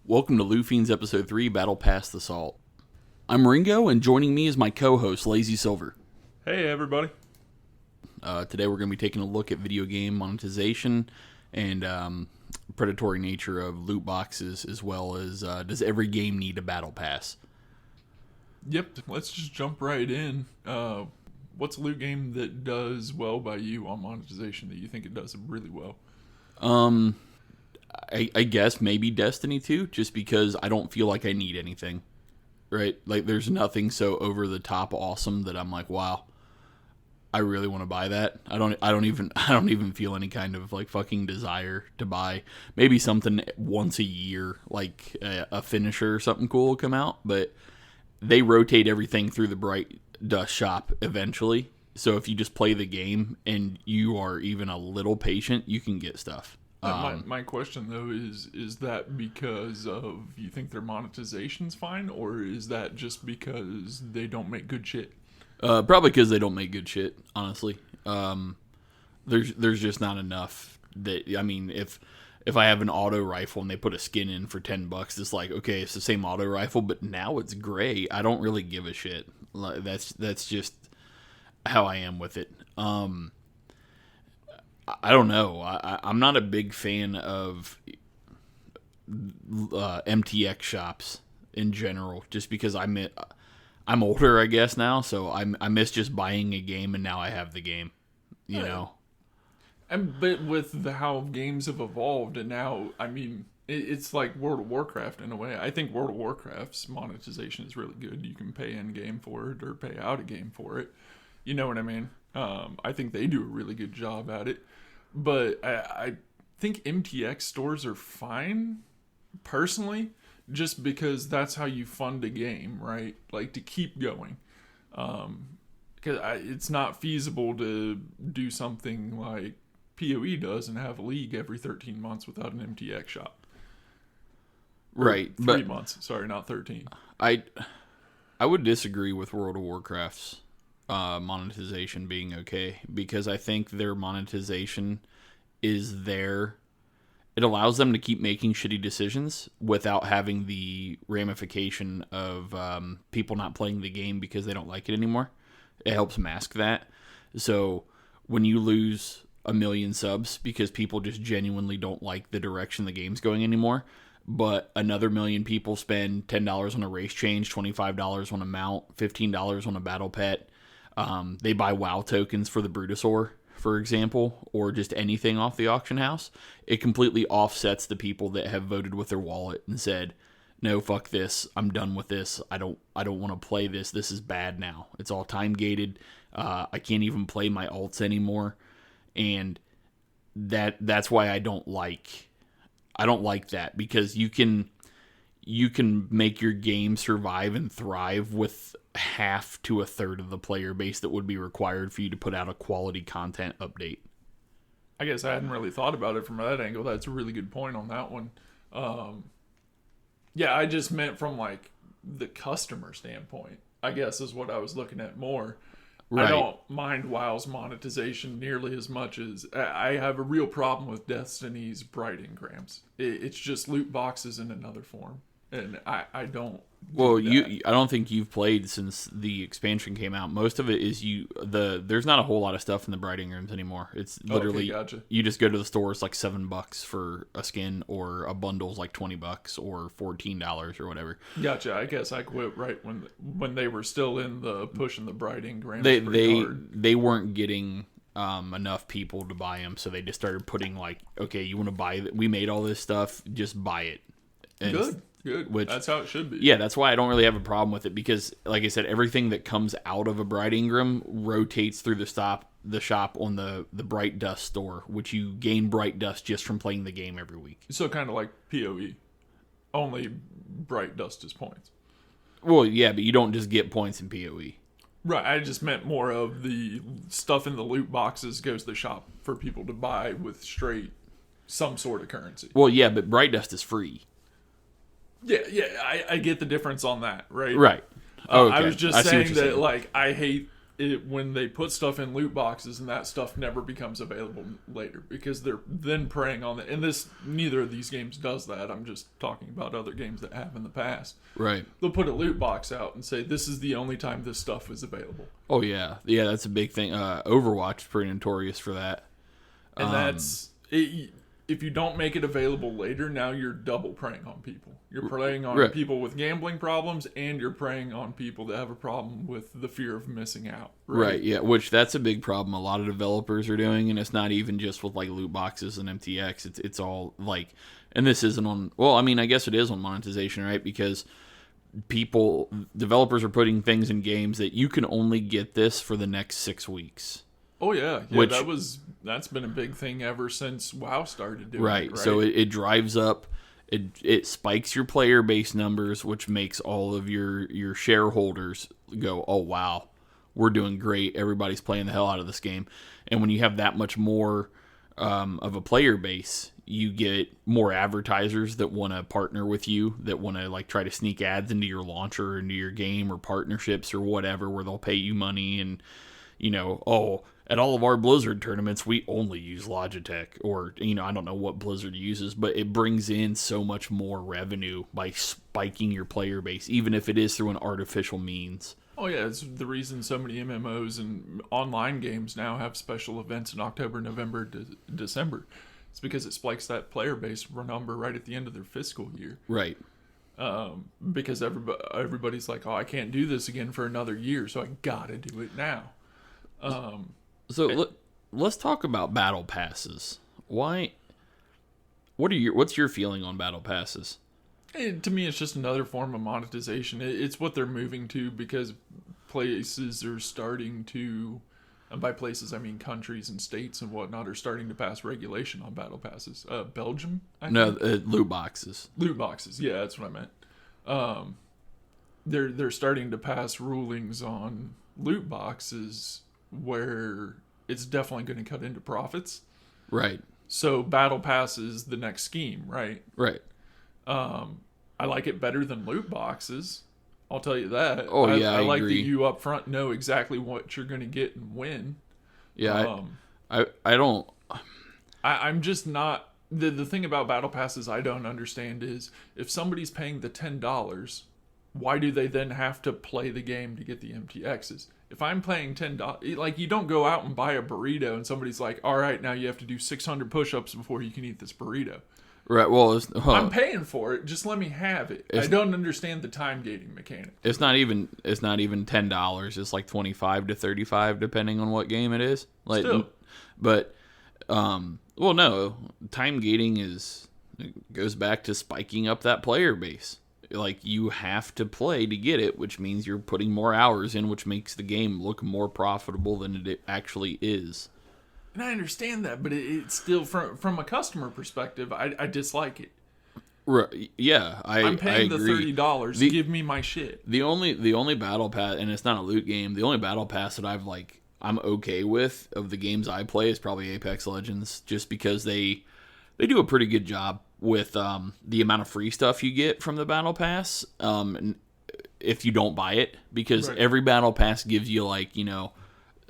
Welcome to Fiends Episode 3, Battlepass the Salt. I'm Ringo, and joining me is my co-host, Lazy Silver. Hey, everybody. Today we're going to be taking a look at video game monetization and predatory nature of loot boxes, as well as does every game need a battle pass? Yep, let's just jump right in. What's a loot game that does well by you on monetization that you think it does really well? I guess maybe Destiny 2, just because I don't feel like I need anything, right? Like, there's nothing so over the top awesome that I'm like, wow, I really want to buy that. I don't even feel any kind of like fucking desire to buy. Maybe something once a year, like a finisher or something cool will come out, but they rotate everything through the Bright Dust shop eventually. So if you just play the game and you are even a little patient, you can get stuff. My question, though, is that because of you think their monetization's fine, or is that just because they don't make good shit? Probably because they don't make good shit, honestly. There's just not enough that, I mean, if I have an auto rifle and they put a skin in for $10, it's like, okay, it's the same auto rifle, but now it's gray. I don't really give a shit. That's just how I am with it. I don't know. I'm not a big fan of MTX shops in general, just because I'm older, I guess, now, so I miss just buying a game and now I have the game, you know? But with how games have evolved, and now, I mean, it's like World of Warcraft in a way. I think World of Warcraft's monetization is really good. You can pay in-game for it or pay out a game for it. You know what I mean? I think they do a really good job at it. But I think MTX stores are fine, personally, just because that's how you fund a game, right? Like, to keep going. Because it's not feasible to do something like PoE does and have a league every 13 months without an MTX shop. Right. 3 months. Sorry, not 13. I would disagree with World of Warcraft's monetization being okay, because I think their monetization is there. It allows them to keep making shitty decisions without having the ramification of people not playing the game because they don't like it anymore. It helps mask that. So when you lose 1 million subs because people just genuinely don't like the direction the game's going anymore, but another 1 million people spend $10 on a race change, $25 on a mount, $15 on a battle pet. They buy WoW tokens for the Brutosaur, for example, or just anything off the auction house. It completely offsets the people that have voted with their wallet and said, no, fuck this. I'm done with this. I don't want to play this. This is bad now. It's all time gated. I can't even play my alts anymore. And that's why I don't like that, because you can make your game survive and thrive with half to a third of the player base that would be required for you to put out a quality content update. I guess I hadn't really thought about it from that angle. That's a really good point on that one. Yeah, I just meant from like the customer standpoint, I guess, is what I was looking at more. Right. I don't mind WoW's monetization nearly as much as I have a real problem with Destiny's Bright Engrams. It's just loot boxes in another form. And I don't. Well, I don't think you've played since the expansion came out. Most of it is there's not a whole lot of stuff in the Bright Engrams anymore. It's literally, okay, gotcha. You just go to the store, it's like $7 for a skin, or a bundle's like $20 or $14 or whatever. Gotcha. I guess I quit right when they were still in the pushing the Bright Engrams. They weren't getting enough people to buy them, so they just started putting like, okay, you want to buy it? We made all this stuff, just buy it. And Good. That's how it should be. Yeah, that's why I don't really have a problem with it, because, like I said, everything that comes out of a Bright Engram rotates through the shop on the Bright Dust store, which you gain Bright Dust just from playing the game every week. So kind of like PoE, only Bright Dust is points. Well, yeah, but you don't just get points in PoE. Right, I just meant more of the stuff in the loot boxes goes to the shop for people to buy with straight some sort of currency. Well, yeah, but Bright Dust is free. Yeah, I get the difference on that, right? Right. Okay. I was just saying that, like, I hate when they put stuff in loot boxes and that stuff never becomes available later because they're then preying on it. And neither of these games does that. I'm just talking about other games that have in the past. Right. They'll put a loot box out and say, this is the only time this stuff is available. Oh, yeah. Yeah, that's a big thing. Overwatch is pretty notorious for that. And that's... If you don't make it available later, now you're double preying on people. You're preying on people with gambling problems, and you're preying on people that have a problem with the fear of missing out. Right, yeah, which that's a big problem a lot of developers are doing, and it's not even just with like loot boxes and MTX. It's all like, and this isn't on, well, I mean, I guess it is on monetization, right? Because developers are putting things in games that you can only get this for the next 6 weeks. Oh yeah, that's been a big thing ever since WoW started doing it. Right. So it drives up, it spikes your player base numbers, which makes all of your shareholders go, oh wow, we're doing great. Everybody's playing the hell out of this game. And when you have that much more of a player base, you get more advertisers that want to partner with you, that want to like try to sneak ads into your launcher or into your game, or partnerships or whatever, where they'll pay you money and, you know, oh, at all of our Blizzard tournaments, we only use Logitech, or, you know, I don't know what Blizzard uses, but it brings in so much more revenue by spiking your player base, even if it is through an artificial means. Oh yeah, it's the reason so many MMOs and online games now have special events in October, November, December. It's because it spikes that player base number right at the end of their fiscal year. Right. Because everybody's like, oh, I can't do this again for another year, so I gotta do it now. Let's talk about battle passes. What's your feeling on battle passes? To me, it's just another form of monetization. It's what they're moving to because places are starting to, and by places I mean countries and states and whatnot, are starting to pass regulation on battle passes. Belgium, I think? Loot boxes. Loot boxes, yeah, that's what I meant. They're starting to pass rulings on loot boxes where it's definitely going to cut into profits. Right. So Battle Pass is the next scheme, right? Right. I like it better than loot boxes. I'll tell you that. Oh, yeah, I like agree. that you up front know exactly what you're going to get and when. Yeah, I don't... I'm just not... The thing about Battle Passes I don't understand is if somebody's paying the $10, why do they then have to play the game to get the MTXs? If I'm paying $10, like, you don't go out and buy a burrito and somebody's like, all right, now you have to do 600 push-ups before you can eat this burrito. Right, well... I'm paying for it. Just let me have it. I don't understand the time gating mechanic. It's not even $10. It's like $25 to $35, depending on what game it is. Like, Still. But, well, no. Time gating goes back to spiking up that player base. Like, you have to play to get it, which means you're putting more hours in, which makes the game look more profitable than it actually is. And I understand that, but it's still, from a customer perspective, I dislike it. Right, yeah, I'm paying I agree. the $30. Give me my shit. The only battle pass, and it's not a loot game, the only battle pass that I'm okay with of the games I play is probably Apex Legends, just because they do a pretty good job with the amount of free stuff you get from the battle pass, if you don't buy it, because every battle pass gives you, like, you know,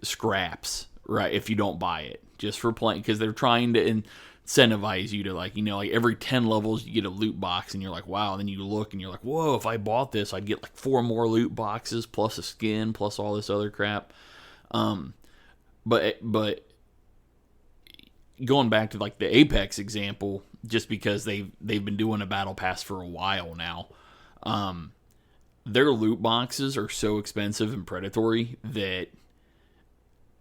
scraps, right, if you don't buy it, just for playing, because they're trying to incentivize you to, like, you know, like every 10 levels you get a loot box, and you're like, wow, and then you look and you're like, whoa, if I bought this I'd get like 4 more loot boxes plus a skin plus all this other crap. But going back to like the Apex example, just because they've been doing a battle pass for a while now, their loot boxes are so expensive and predatory that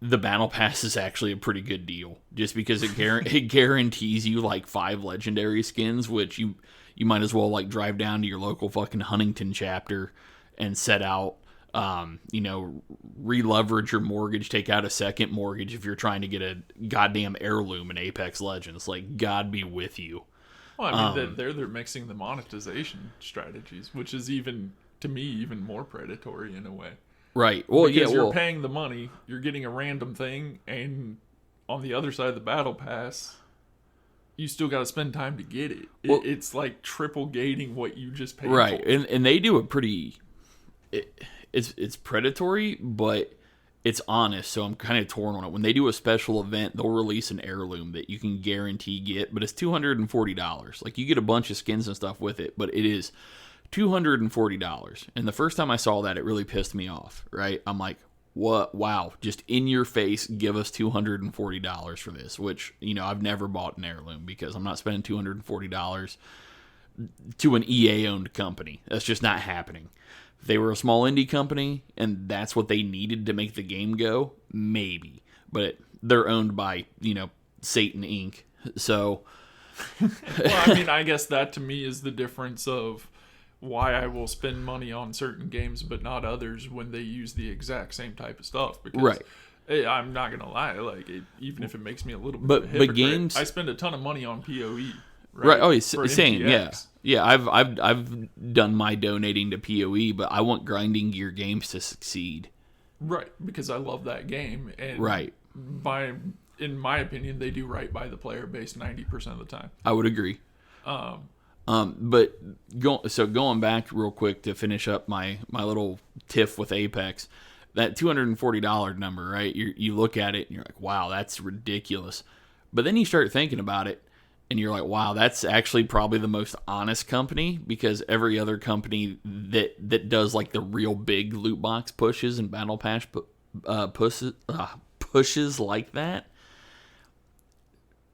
the battle pass is actually a pretty good deal, just because it guarantees you like 5 legendary skins, which you might as well like drive down to your local fucking Huntington chapter and set out, you know, re-leverage your mortgage, take out a second mortgage if you're trying to get a goddamn heirloom in Apex Legends. Like, God be with you. Well, I mean, they're mixing the monetization strategies, which is even, to me, even more predatory in a way. Right. Well, because yeah, you're paying the money, you're getting a random thing, and on the other side of the battle pass, you still got to spend time to get it. It's like triple gating what you just paid for. Right, and they do a pretty... It's predatory, but it's honest, so I'm kind of torn on it. When they do a special event, they'll release an heirloom that you can guarantee get, but it's $240. Like, you get a bunch of skins and stuff with it, but it is $240. And the first time I saw that, it really pissed me off, right? I'm like, what? Wow, just in your face, give us $240 for this, which, I've never bought an heirloom because I'm not spending $240 to an EA-owned company. That's just not happening. If they were a small indie company and that's what they needed to make the game go, maybe. But they're owned by, Satan Inc. So, well, I mean, I guess that to me is the difference of why I will spend money on certain games but not others when they use the exact same type of stuff. Because right. I'm not gonna lie, like even if it makes me a little bit but of a hypocrite, games, I spend a ton of money on PoE. Right. Oh, same. Yeah. I've done my donating to PoE, but I want grinding gear games to succeed. Right, because I love that game, and right. In my opinion, they do right by the player base 90% of the time. I would agree. But going back real quick to finish up my little tiff with Apex, that $240 number, right? You look at it and you're like, wow, that's ridiculous. But then you start thinking about it, and you're like, wow, that's actually probably the most honest company, because every other company that does like the real big loot box pushes and battle pass pushes like that,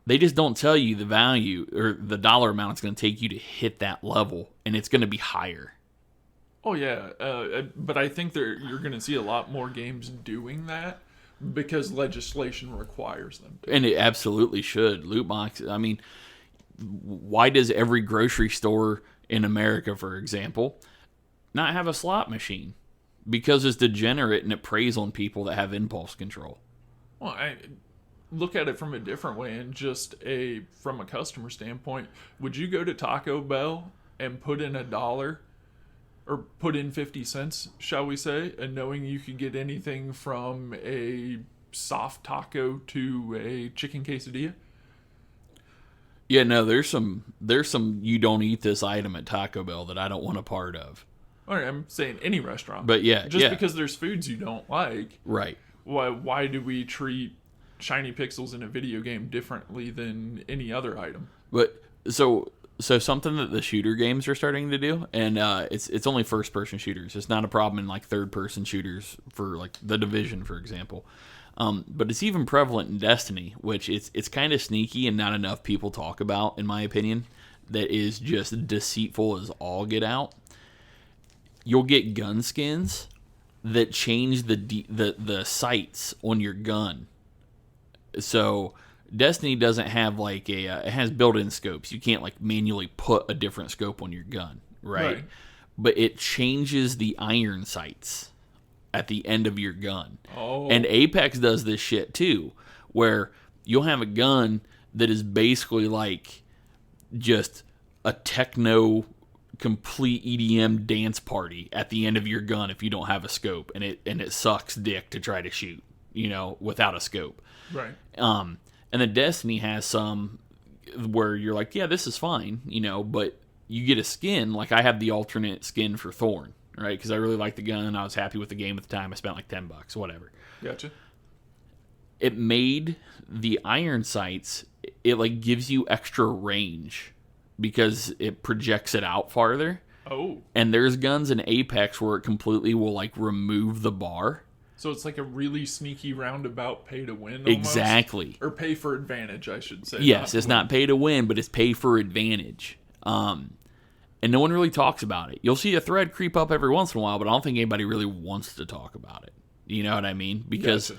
they just don't tell you the value or the dollar amount it's going to take you to hit that level, and it's going to be higher. Oh yeah, but I think you're going to see a lot more games doing that because legislation requires them to. And it absolutely should. Loot boxes, I mean, why does every grocery store in America, for example, not have a slot machine? Because it's degenerate and it preys on people that have impulse control. Well, I look at it from a different way, and from a customer standpoint, would you go to Taco Bell and put in $1 or put in 50 cents, shall we say, and knowing you could get anything from a soft taco to a chicken quesadilla? Yeah, no, there's some you don't eat this item at Taco Bell that I don't want a part of. All right, I'm saying any restaurant. But yeah, just because there's foods you don't like. Right. Why do we treat shiny pixels in a video game differently than any other item? But so something that the shooter games are starting to do, and it's only first person shooters. It's not a problem in like third person shooters for like The Division, for example. But it's even prevalent in Destiny, which it's kind of sneaky and not enough people talk about, in my opinion. That is just deceitful as all get out. You'll get gun skins that change the sights on your gun. So Destiny doesn't have like it has built-in scopes. You can't like manually put a different scope on your gun, right? But it changes the iron sights at the end of your gun. Oh. And Apex does this shit too, where you'll have a gun that is basically like just a techno complete EDM dance party at the end of your gun if you don't have a scope, and it sucks dick to try to shoot, without a scope. Right. And then Destiny has some where you're like, yeah, this is fine, but you get a skin. Like I have the alternate skin for Thorn, right? Because I really like the gun and I was happy with the game at the time. I spent like $10, whatever. Gotcha. It made the iron sights, it like gives you extra range because it projects it out farther. Oh. And there's guns in Apex where it completely will like remove the bar. So it's like a really sneaky roundabout pay to win almost? Exactly. Or pay for advantage, I should say. Yes, it's not pay to win, but it's pay for advantage. And no one really talks about it. You'll see a thread creep up every once in a while, but I don't think anybody really wants to talk about it. You know what I mean? Because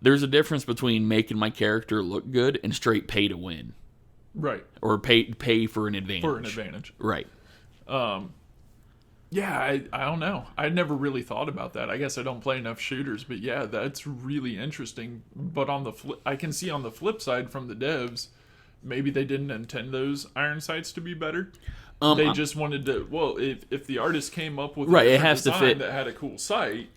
there's a difference between making my character look good and straight pay to win. Right. Or pay for an advantage. For an advantage. Right. Yeah, I don't know. I never really thought about that. I guess I don't play enough shooters, but yeah, that's really interesting. But on the I can see on the flip side from the devs, maybe they didn't intend those iron sights to be better. They just wanted to. Well, if the artist came up with right, a it has to fit that had a cool sight,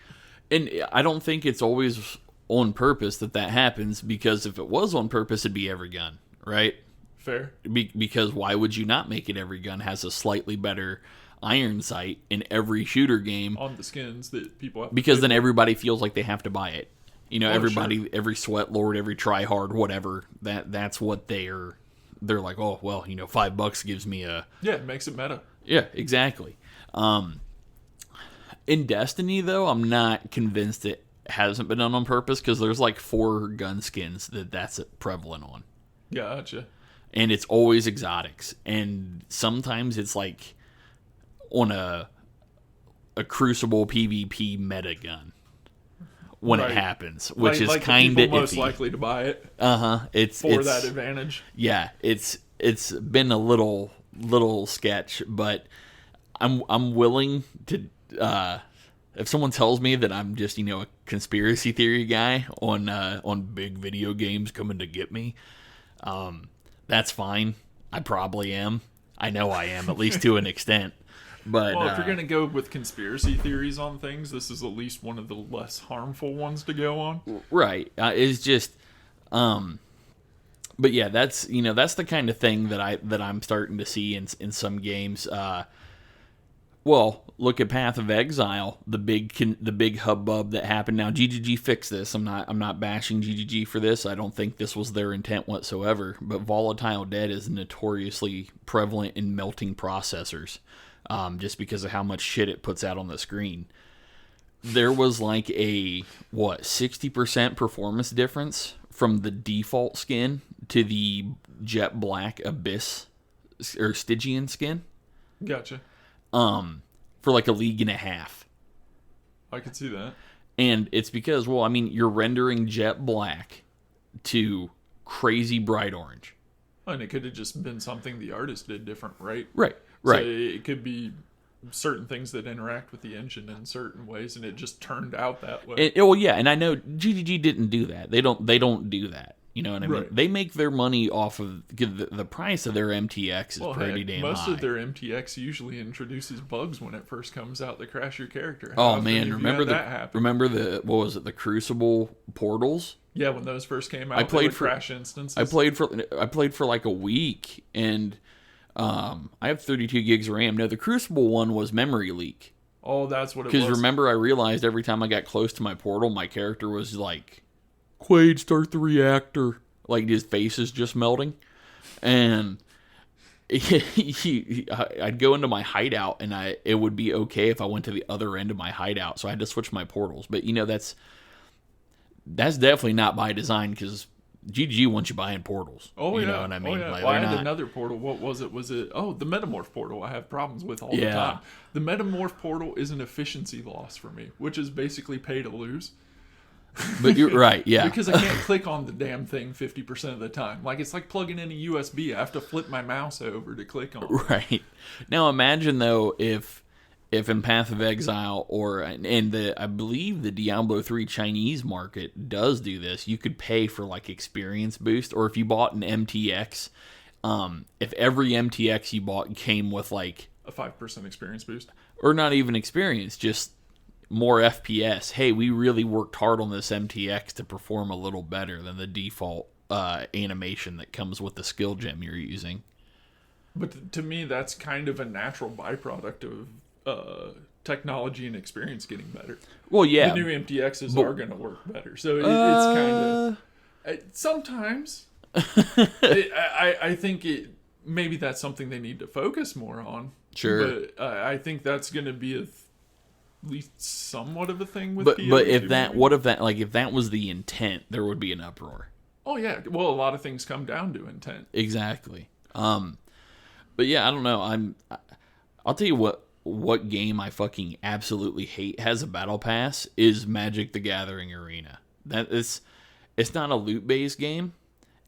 and I don't think it's always on purpose that happens, because if it was on purpose, it'd be every gun, right? Fair. Because why would you not make it every gun has a slightly better iron sight in every shooter game on the skins that people have because then everybody feels like they have to buy it. everybody, every sweat lord, every try hard, whatever. That's what they're like. Oh well, $5 gives me a it makes it meta. Yeah, exactly. In Destiny though, I'm not convinced it hasn't been done on purpose because there's like 4 gun skins that's prevalent on. Gotcha. And it's always exotics, and sometimes it's like on a Crucible PvP meta gun when it happens, which is kind of most likely to buy it. It's that advantage. Yeah, it's been a little sketch, but I'm willing to. If someone tells me that I'm just a conspiracy theory guy on big video games coming to get me, that's fine. I probably am. I know I am, at least to an extent. But if you're going to go with conspiracy theories on things, this is at least one of the less harmful ones to go on. Right. It's just but yeah, that's the kind of thing that I'm starting to see in some games. Well, look at Path of Exile, the big hubbub that happened. Now, GGG fixed this. I'm not bashing GGG for this. I don't think this was their intent whatsoever. But Volatile Dead is notoriously prevalent in melting processors, just because of how much shit it puts out on the screen. There was like a 60% performance difference from the default skin to the jet black Abyss or Stygian skin. Gotcha. For like a league and a half. I could see that. And it's because, you're rendering jet black to crazy bright orange. And it could have just been something the artist did different, right? Right. So it could be certain things that interact with the engine in certain ways, and it just turned out that way. And I know GGG didn't do that. They don't do that. You know what I mean? Right. They make their money off of the price of their MTX is pretty damn high. Most of their MTX usually introduces bugs when it first comes out that crash your character. Oh man, remember the Crucible portals? Yeah, when those first came out, I played for crash instances. I played for like a week, and I have 32 gigs of RAM. No, the Crucible one was memory leak. Oh, that's what it was. Because remember, I realized every time I got close to my portal, my character was like, Quaid, start the reactor. Like, his face is just melting. And I'd go into my hideout, and it would be okay if I went to the other end of my hideout. So I had to switch my portals. But, that's definitely not by design, because GG wants you buying portals. Oh, you know what I mean? Oh, yeah. Like, I had another portal. What was it? The Metamorph portal I have problems with all the time. The Metamorph portal is an efficiency loss for me, which is basically pay to lose. But you're right, yeah. Because I can't click on the damn thing 50% of the time. Like, it's like plugging in a USB. I have to flip my mouse over to click on it. Right. Now imagine though if in Path of Exile I believe the Diablo 3 Chinese market does do this, you could pay for like experience boost, or if you bought an MTX, if every MTX you bought came with like a 5% experience boost, or not even experience, just more FPS. Hey, we really worked hard on this MTX to perform a little better than the default animation that comes with the skill gem you're using. But to me, that's kind of a natural byproduct of technology and experience getting better. Well, yeah. The new MTXs are going to work better. So it's kind of... Sometimes. I think maybe that's something they need to focus more on. Sure. But I think that's going to be at least somewhat of a thing with but if POE2 that was the intent, there would be an uproar. Oh yeah, well, a lot of things come down to intent. Exactly. But yeah, I don't know. I'll tell you what game I fucking absolutely hate has a battle pass is Magic the Gathering Arena. It's not a loot based game,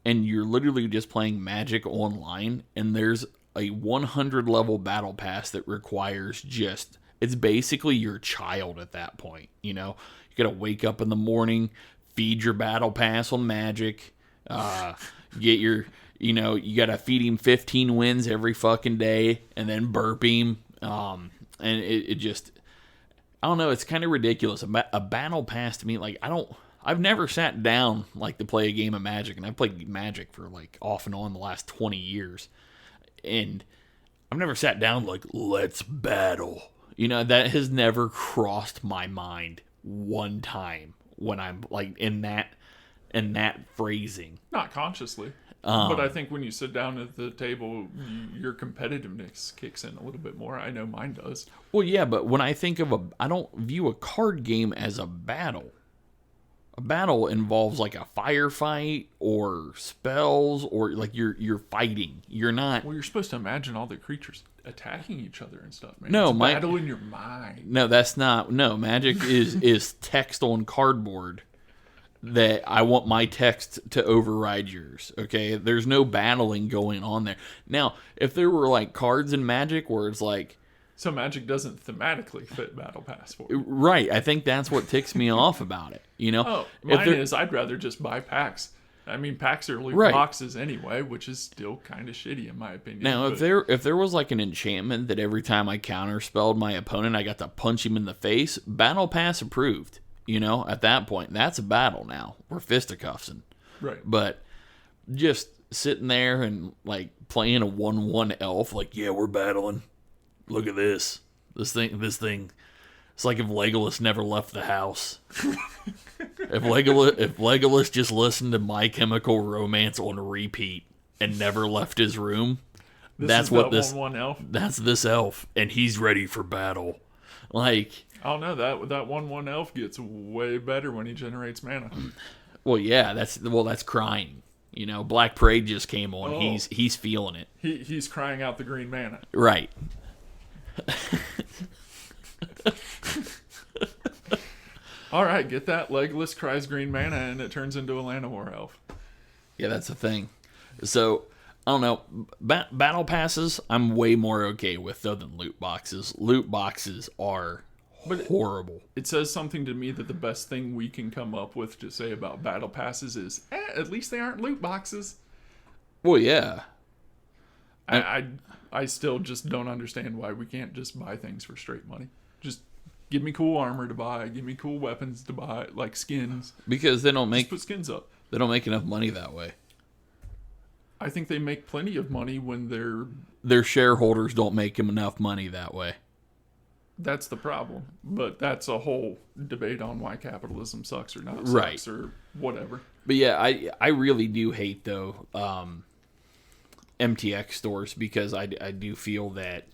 and you're literally just playing Magic online, and there's a 100 level battle pass that requires just... It's basically your child at that point, You gotta wake up in the morning, feed your battle pass on Magic, get your, you gotta feed him 15 wins every fucking day, and then burp him. And it just, I don't know, it's kind of ridiculous. A battle pass to me, like, I've never sat down, like, to play a game of Magic, and I've played Magic for, like, off and on the last 20 years. And I've never sat down, like, let's battle. That has never crossed my mind one time when I'm like in that phrasing. Not consciously. But I think when you sit down at the table, your competitiveness kicks in a little bit more. I know mine does. Well, yeah, but when I think of I don't view a card game as a battle. A battle involves like a firefight or spells or like you're fighting. You're not. Well, you're supposed to imagine all the creatures attacking each other and stuff, man. No, it's a battle in your mind. No, that's not. No, Magic is text on cardboard. That I want my text to override yours, okay? There's no battling going on there. Now, if there were like cards in Magic where it's like... So Magic doesn't thematically fit Battlepass for you. Right, I think that's what ticks me off about it, you know? Oh, mine is I'd rather just buy packs. I mean, packs are loot boxes anyway, which is still kind of shitty in my opinion. Now, if there was like an enchantment that every time I counterspelled my opponent, I got to punch him in the face, Battlepass approved. You know, at that point, that's a battle now. We're fisticuffsing. Right. But just sitting there and, like, playing a 1/1 elf, like, yeah, we're battling. Look at this. This thing. It's like if Legolas never left the house. if Legolas just listened to My Chemical Romance on repeat and never left his room, that's what this 1/1 elf. That's this elf, and he's ready for battle. Like... I don't know, that 1/1 elf gets way better when he generates mana. Well, yeah, that's crying. You know, Black Parade just came on. Oh. He's feeling it. He's crying out the green mana. Right. All right, get that. Legolas cries green mana and it turns into a Llanowar elf. Yeah, that's the thing. So, I don't know. Battle passes, I'm way more okay with, though, than loot boxes. Loot boxes are horrible. It says something to me that the best thing we can come up with to say about battle passes is, at least they aren't loot boxes. Well, yeah. I still just don't understand why we can't just buy things for straight money. Just give me cool armor to buy, give me cool weapons to buy, like skins. Because they don't just put skins up. They don't make enough money that way. I think they make plenty of money when their shareholders don't make them enough money that way. That's the problem. But that's a whole debate on why capitalism sucks or not sucks, right, or whatever. But yeah, I really do hate, though, MTX stores, because I do feel that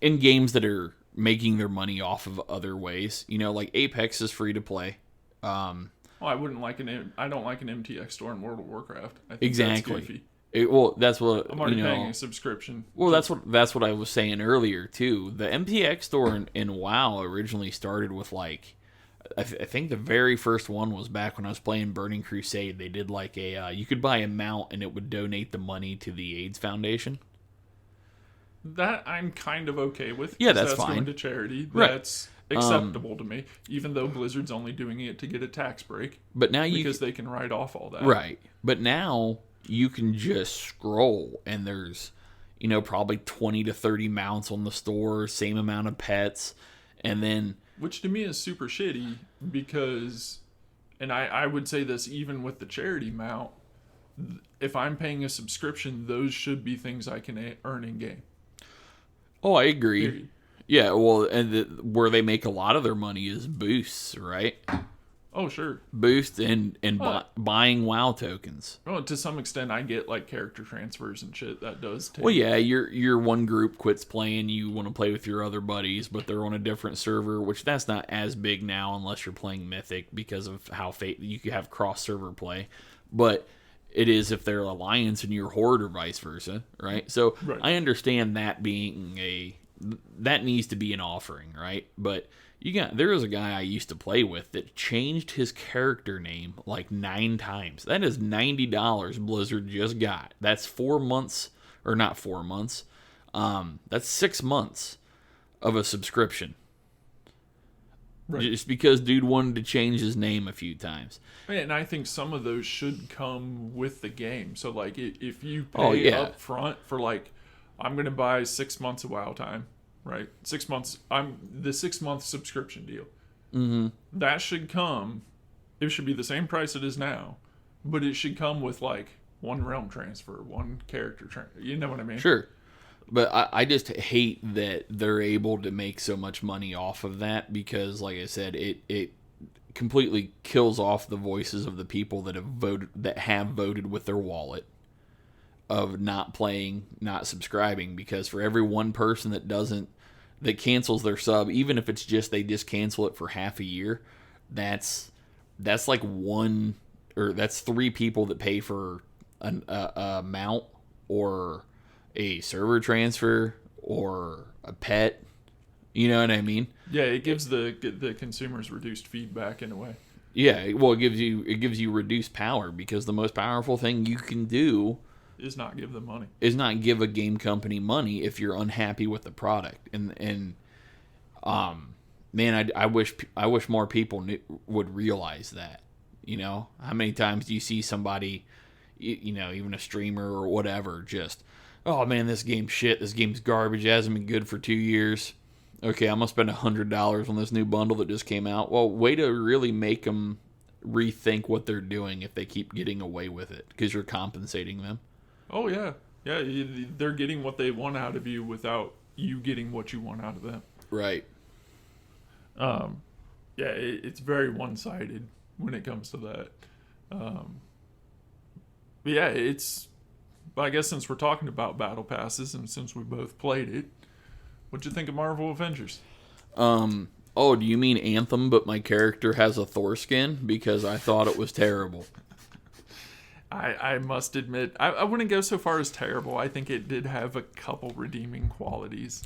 in games that are making their money off of other ways, you know, like Apex is free to play. Well, I don't like an MTX store in World of Warcraft. I think exactly. That's goofy. That's what I'm already paying a subscription. Well, that's what I was saying earlier too. The MTX store in WoW originally started with like, I think the very first one was back when I was playing Burning Crusade. They did like you could buy a mount and it would donate the money to the AIDS Foundation. That I'm kind of okay with. Yeah, that's fine. Going to charity. Right. That's acceptable to me, even though Blizzard's only doing it to get a tax break. But now because they can write off all that. Right. But now you can just scroll and there's, you know, probably 20 to 30 mounts on the store, same amount of pets, and then... Which to me is super shitty because, and I would say this even with the charity mount, if I'm paying a subscription, those should be things I can earn in game. Oh, I agree. Period. Yeah, well, and where they make a lot of their money is boosts, right? Oh, sure. Boost and buying WoW tokens. Well, to some extent, I get like character transfers and shit. That does take. Well, yeah, your one group quits playing. You want to play with your other buddies, but they're on a different server, which that's not as big now unless you're playing Mythic because of how you can have cross server play. But it is if they're Alliance and you're Horde or vice versa, right? So right. I understand that being that needs to be an offering, right? But there was a guy I used to play with that changed his character name like 9 times. That is $90 Blizzard just got. That's 4 months, or not 4 months. That's 6 months of a subscription. Right. Just because dude wanted to change his name a few times. And I think some of those should come with the game. So like if you pay up front for like, I'm going to buy 6 months of WoW time. Right, 6 months. I'm the 6 month subscription deal. Mm-hmm. That should come. It should be the same price it is now, but it should come with like 1 realm transfer, 1 character transfer. You know what I mean? Sure, but I just hate that they're able to make so much money off of that because, like I said, it completely kills off the voices of the people that have voted with their wallet of not playing, not subscribing, because for every one person that cancels their sub, even if it's just they just cancel it for half a year, that's like one, or that's three people that pay for a mount or a server transfer or a pet. You know what I mean? Yeah, it gives the consumers reduced feedback in a way. Yeah, well, it gives you reduced power, because the most powerful thing you can do Is not give them money. is not give a game company money if you're unhappy with the product. And man, I wish more people would realize that. You know, how many times do you see somebody, you know, even a streamer or whatever, just, oh man, this game's shit, this game's garbage, it hasn't been good for 2 years. Okay, I'm gonna spend $100 on this new bundle that just came out. Well, way to really make them rethink what they're doing if they keep getting away with it, because you're compensating them. Oh yeah, yeah. They're getting what they want out of you without you getting what you want out of them. Right. Yeah, it's very one-sided when it comes to that. But yeah, I guess since we're talking about battle passes and since we both played it, what'd you think of Marvel Avengers? Oh, do you mean Anthem, but my character has a Thor skin? Because I thought it was terrible. I must admit, I wouldn't go so far as terrible. I think it did have a couple redeeming qualities.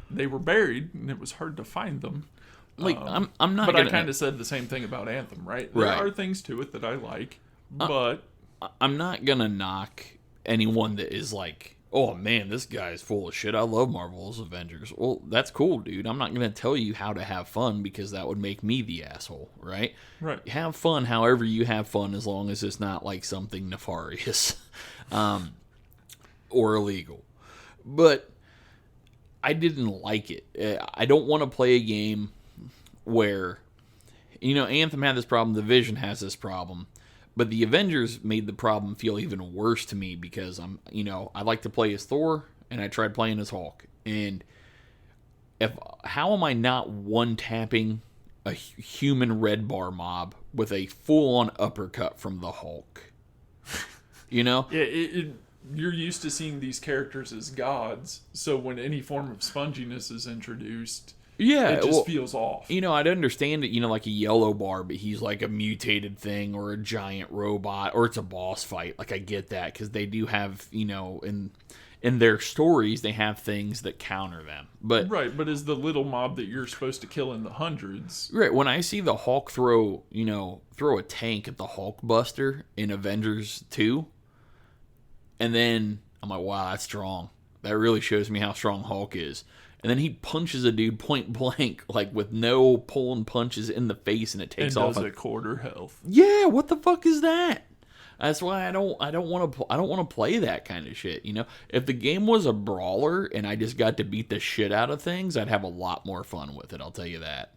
They were buried, and it was hard to find them. Like, I'm not. But gonna, I kind of said the same thing about Anthem, right? There are things to it that I like, but I'm not gonna knock anyone that is like, oh man, this guy's full of shit, I love Marvel's Avengers. Well, that's cool, dude. I'm not gonna tell you how to have fun, because that would make me the asshole, right? Right. Have fun however you have fun, as long as it's not like something nefarious or illegal. But I didn't like it. I don't want to play a game where, you know, Anthem had this problem, Division has this problem, but the Avengers made the problem feel even worse to me, because I like to play as Thor, and I tried playing as Hulk, and how am I not one-tapping a human red bar mob with a full-on uppercut from the Hulk? You know? Yeah, you're used to seeing these characters as gods, so when any form of sponginess is introduced, yeah, it just feels off. You know, I'd understand it, like a yellow bar, but he's like a mutated thing or a giant robot, or it's a boss fight. Like, I get that, because they do have, in their stories, they have things that counter them. But right, but as the little mob that you're supposed to kill in the hundreds. Right, when I see the Hulk throw a tank at the Hulk Buster in Avengers 2, and then I'm like, wow, that's strong. That really shows me how strong Hulk is. And then he punches a dude point blank, like with no pulling punches in the face, and it takes off a quarter health. Yeah, what the fuck is that? That's why I don't want to play that kind of shit. If the game was a brawler and I just got to beat the shit out of things, I'd have a lot more fun with it. I'll tell you that.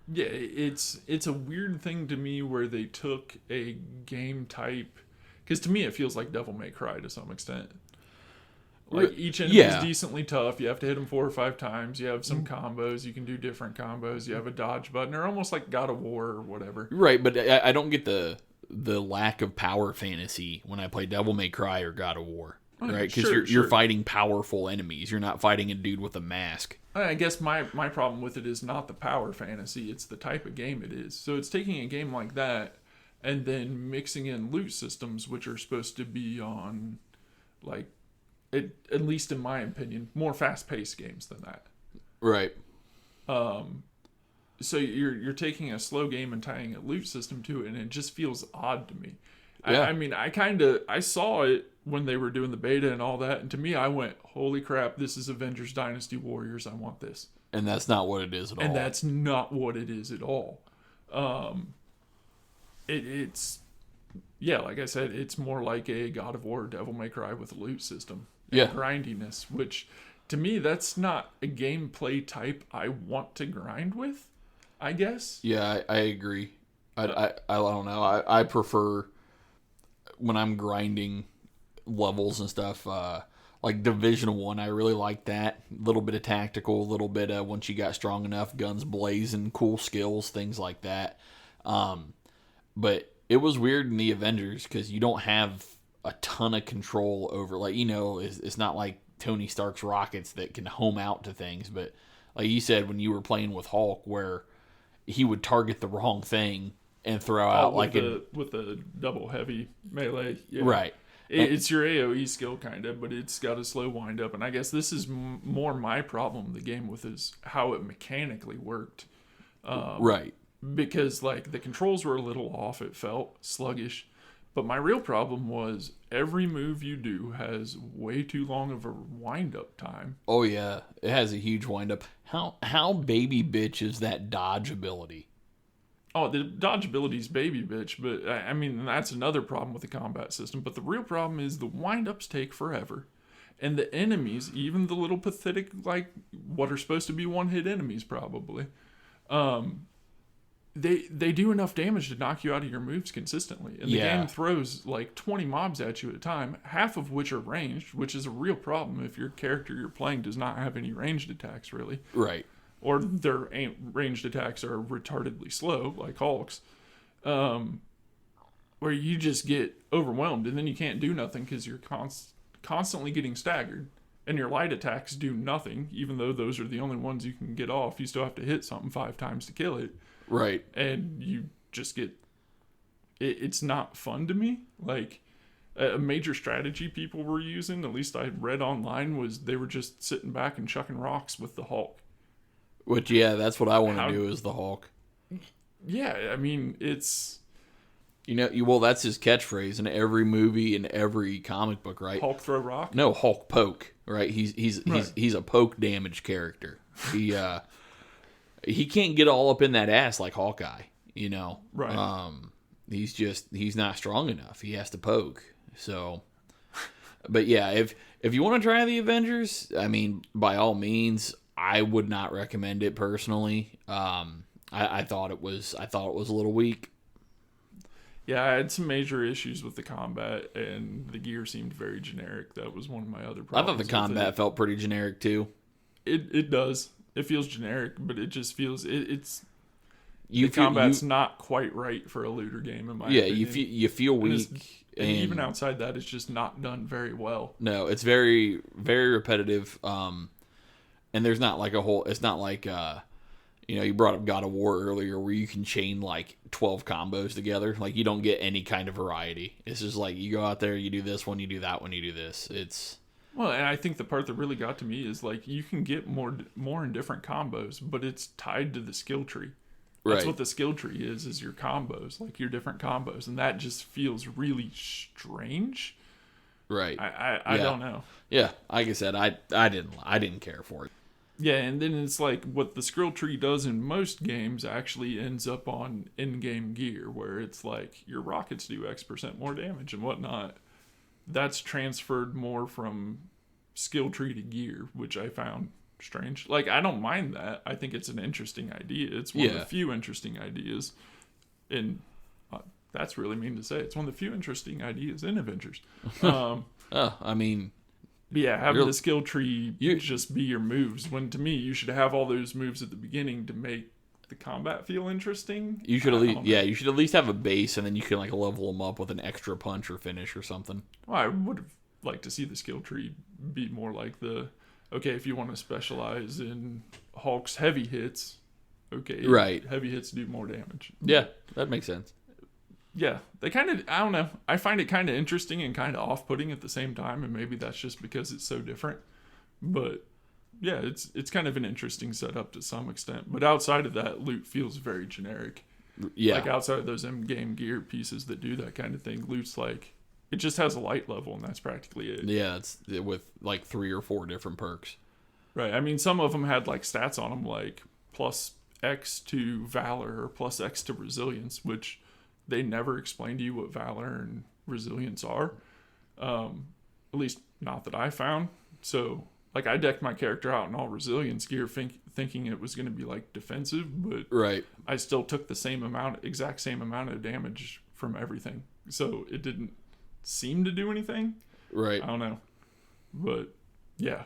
Yeah, it's a weird thing to me where they took a game type, because to me it feels like Devil May Cry to some extent. Like, each enemy is decently tough. You have to hit them 4 or 5 times. You have some combos. You can do different combos. You have a dodge button. They're almost like God of War or whatever. Right, but I don't get the lack of power fantasy when I play Devil May Cry or God of War. Right? Because you're fighting powerful enemies. You're not fighting a dude with a mask. I guess my problem with it is not the power fantasy. It's the type of game it is. So it's taking a game like that and then mixing in loot systems, which are supposed to be on, like, at least in my opinion, more fast-paced games than that. Right. So you're taking a slow game and tying a loot system to it, and it just feels odd to me. Yeah. I mean, I saw it when they were doing the beta and all that, and to me, I went, holy crap, this is Avengers Dynasty Warriors, I want this. And that's not what it is at all. And that's not what it is at all. It's, yeah, like I said, it's more like a God of War, Devil May Cry with a loot system. Yeah. Grindiness, which to me, that's not a gameplay type I want to grind with, I guess. Yeah, I agree. I don't know. I prefer when I'm grinding levels and stuff, like Division 1, I really like that. A little bit of tactical, a little bit of once you got strong enough, guns blazing, cool skills, things like that. But it was weird in the Avengers because you don't have a ton of control over, like, it's not like Tony Stark's rockets that can home out to things. But like you said, when you were playing with Hulk, where he would target the wrong thing and throw out with the double heavy melee. Yeah. Right. It's your AoE skill kind of, but it's got a slow wind up. And I guess this is more my problem. The game with is how it mechanically worked. Right. Because like the controls were a little off. It felt sluggish. But my real problem was every move you do has way too long of a wind up time. Oh yeah, it has a huge wind up. How baby bitch is that dodge ability? Oh, the dodge ability's baby bitch, but I mean that's another problem with the combat system. But the real problem is the wind ups take forever, and the enemies, even the little pathetic like what are supposed to be one hit enemies, probably, they do enough damage to knock you out of your moves consistently. And the game throws like 20 mobs at you at a time, half of which are ranged, which is a real problem if your character you're playing does not have any ranged attacks really. Right. Or their ranged attacks are retardedly slow, like Hulk's, where you just get overwhelmed and then you can't do nothing because you're constantly getting staggered. And your light attacks do nothing, even though those are the only ones you can get off. You still have to hit something 5 times to kill it. Right. And you just get... It's not fun to me. Like, a major strategy people were using, at least I read online, was they were just sitting back and chucking rocks with the Hulk. Which, yeah, that's what I want to do is the Hulk. Yeah, I mean, it's... Well, that's his catchphrase in every movie and every comic book, right? Hulk throw rock? No, Hulk poke, right? He's a poke damage character. He can't get all up in that ass like Hawkeye, Right. He's not strong enough. He has to poke. So, but yeah, if you want to try the Avengers, I mean, by all means, I would not recommend it personally. I thought it was a little weak. Yeah, I had some major issues with the combat, and the gear seemed very generic. That was one of my other problems. I thought the combat felt pretty generic too. It does. It feels generic, but it just feels the combat's not quite right for a looter game in my opinion. You feel weak, and even outside that, it's just not done very well. No, it's very very repetitive. And there's not like a whole. It's not like you brought up God of War earlier, where you can chain like 12 combos together. Like you don't get any kind of variety. It's just like you go out there, you do this one, you do that one, you do this. It's well, and I think the part that really got to me is like you can get more in different combos, but it's tied to the skill tree. That's what the skill tree is your combos, like your different combos, and that just feels really strange. Right. I don't know. Yeah, like I said, I didn't care for it. Yeah, and then it's like what the skill tree does in most games actually ends up on in-game gear, where it's like your rockets do X% more damage and whatnot. That's transferred more from skill tree to gear, which I found strange. Like, I don't mind that. I think it's an interesting idea. It's one of the few interesting ideas. And that's really mean to say. It's one of the few interesting ideas in Avengers. I mean... Yeah, having the skill tree just be your moves, when to me you should have all those moves at the beginning to make the combat feel interesting. You should you should at least have a base, and then you can like level them up with an extra punch or finish or something. Well, I would have liked to see the skill tree be more like if you want to specialize in Hulk's heavy hits, right, heavy hits do more damage. Yeah, that makes sense. Yeah, they kind of, I don't know. I find it kind of interesting and kind of off-putting at the same time, and maybe that's just because it's so different. But yeah, it's kind of an interesting setup to some extent. But outside of that, loot feels very generic. Yeah. Like outside of those in-game gear pieces that do that kind of thing, loot's like, it just has a light level, and that's practically it. Yeah, it's with like 3 or 4 different perks. Right, I mean, some of them had like stats on them, like plus X to Valor or plus X to Resilience, which... They never explain to you what Valor and Resilience are. At least, not that I found. So, like, I decked my character out in all Resilience gear thinking it was going to be, like, defensive. But right. I still took the exact same amount of damage from everything. So, it didn't seem to do anything. Right. I don't know. But, yeah.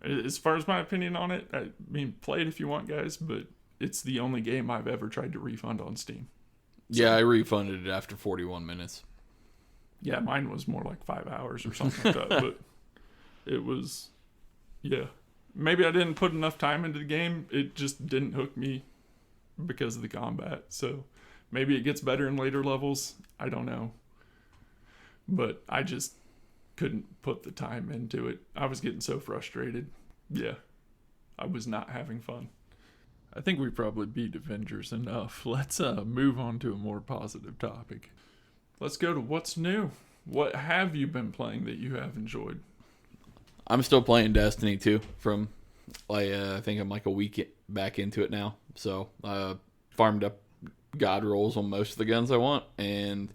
As far as my opinion on it, I mean, play it if you want, guys. But it's the only game I've ever tried to refund on Steam. So, Yeah, I refunded it after 41 minutes. yeah, mine was more like 5 hours or something like that. But it was, yeah. Maybe I didn't put enough time into the game. It just didn't hook me because of the combat. So maybe it gets better in later levels. I don't know. But I just couldn't put the time into it. I was getting so frustrated. Yeah, I was not having fun. I think we probably beat Avengers enough. Let's move on to a more positive topic. Let's go to what's new. What have you been playing that you have enjoyed? I'm still playing Destiny 2 from, I think I'm like a week back into it now. So, farmed up god rolls on most of the guns I want, and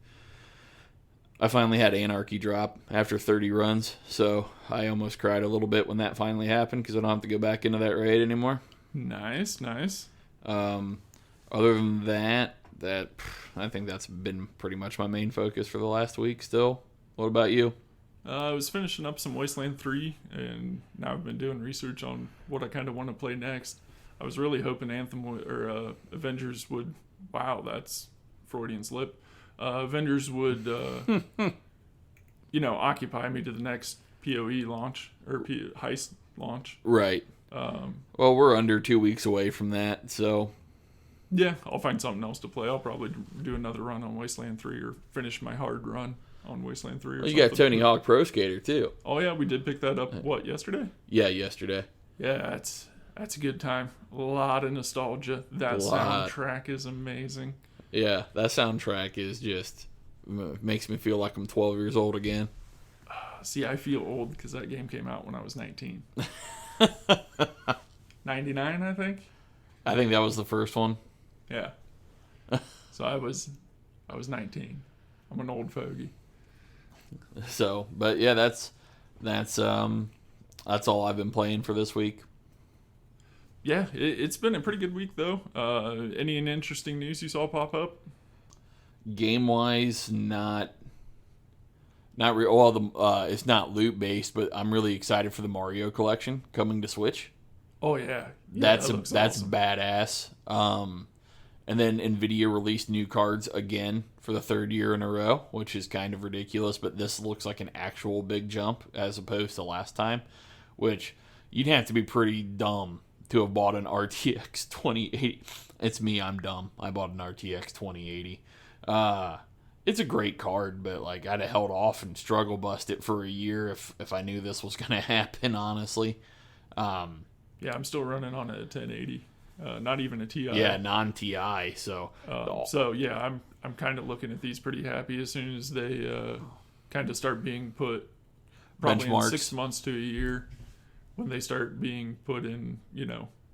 I finally had Anarchy drop after 30 runs, so I almost cried a little bit when that finally happened because I don't have to go back into that raid anymore. Nice. Other than that, I think that's been pretty much my main focus for the last week still. What about you? I was finishing up some Wasteland 3, and now I've been doing research on what I kind of want to play next. I was really hoping Avengers would... Wow, that's Freudian slip. Avengers would, occupy me to the next PoE launch, or heist launch. Right. Well, we're under 2 weeks away from that, so... Yeah, I'll find something else to play. I'll probably do another run on Wasteland 3 or finish my hard run on Wasteland 3 or something. You got Tony Hawk Pro Skater, too. Oh, yeah, we did pick that up, yesterday? Yeah, yesterday. Yeah, that's a good time. A lot of nostalgia. That soundtrack is amazing. Yeah, that soundtrack is just... makes me feel like I'm 12 years old again. See, I feel old because that game came out when I was 19. 99, I think? I think that was the first one. Yeah. So I was 19. I'm an old fogey. So, but yeah, that's all I've been playing for this week. Yeah, it's been a pretty good week though. Any interesting news you saw pop up? Game wise, not real. Well, it's not loot based, but I'm really excited for the Mario collection coming to Switch. Oh yeah, that's awesome. badass. And then Nvidia released new cards again for the third year in a row, which is kind of ridiculous. But this looks like an actual big jump as opposed to last time, which you'd have to be pretty dumb to have bought an RTX 2080. It's me, I'm dumb. I bought an RTX 2080. It's a great card, but like I'd have held off and struggle bust it for a year if I knew this was gonna happen. Honestly, yeah, I'm still running on a 1080, not even a TI. Yeah, non-TI. So yeah, I'm kind of looking at these pretty happy as soon as they kind of start being put probably in 6 months to a year when they start being put in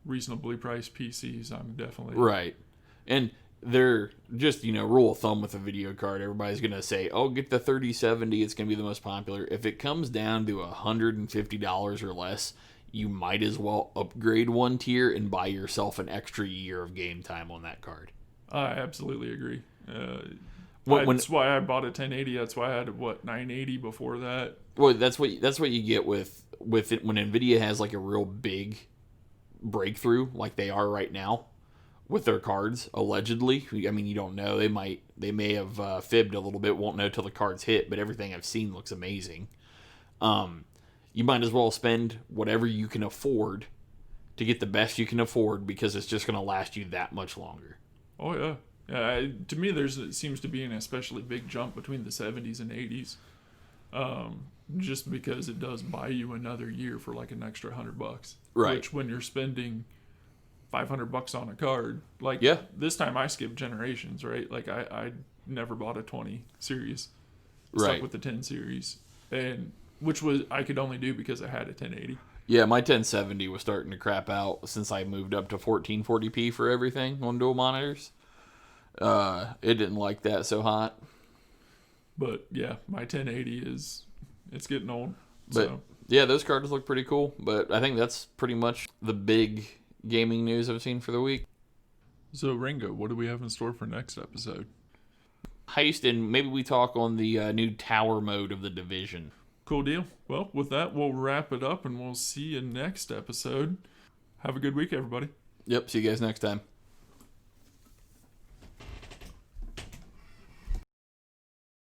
reasonably priced PCs. I'm definitely right, and they're just rule of thumb with a video card. Everybody's gonna say, "Oh, get the 3070. It's gonna be the most popular." If it comes down to $150 or less, you might as well upgrade one tier and buy yourself an extra year of game time on that card. I absolutely agree. That's why I bought a 1080. That's why I had 980 before that. Well, that's what you get with it when Nvidia has like a real big breakthrough, like they are right now with their cards. Allegedly, I mean, you don't know. They may have fibbed a little bit. Won't know till the cards hit. But everything I've seen looks amazing. You might as well spend whatever you can afford to get the best you can afford because it's just going to last you that much longer. Oh, yeah. To me, it seems to be an especially big jump between the 70s and 80s. Just because it does buy you another year for like an extra $100. Right. Which when you're spending $500 on a card, like this time I skipped generations, right? Like I never bought a 20 series. Stuck with the 10 series. And which I could only do because I had a 1080. Yeah, my 1070 was starting to crap out since I moved up to 1440p for everything on dual monitors. It didn't like that so hot. But yeah, my 1080 it's getting old. But yeah, those cards look pretty cool. But I think that's pretty much the big gaming news I've seen for the week. So Ringo, what do we have in store for next episode? Heist, and maybe we talk on the new tower mode of the Division. Cool deal. Well, with that, we'll wrap it up and we'll see you next episode. Have a good week, everybody. Yep, see you guys next time.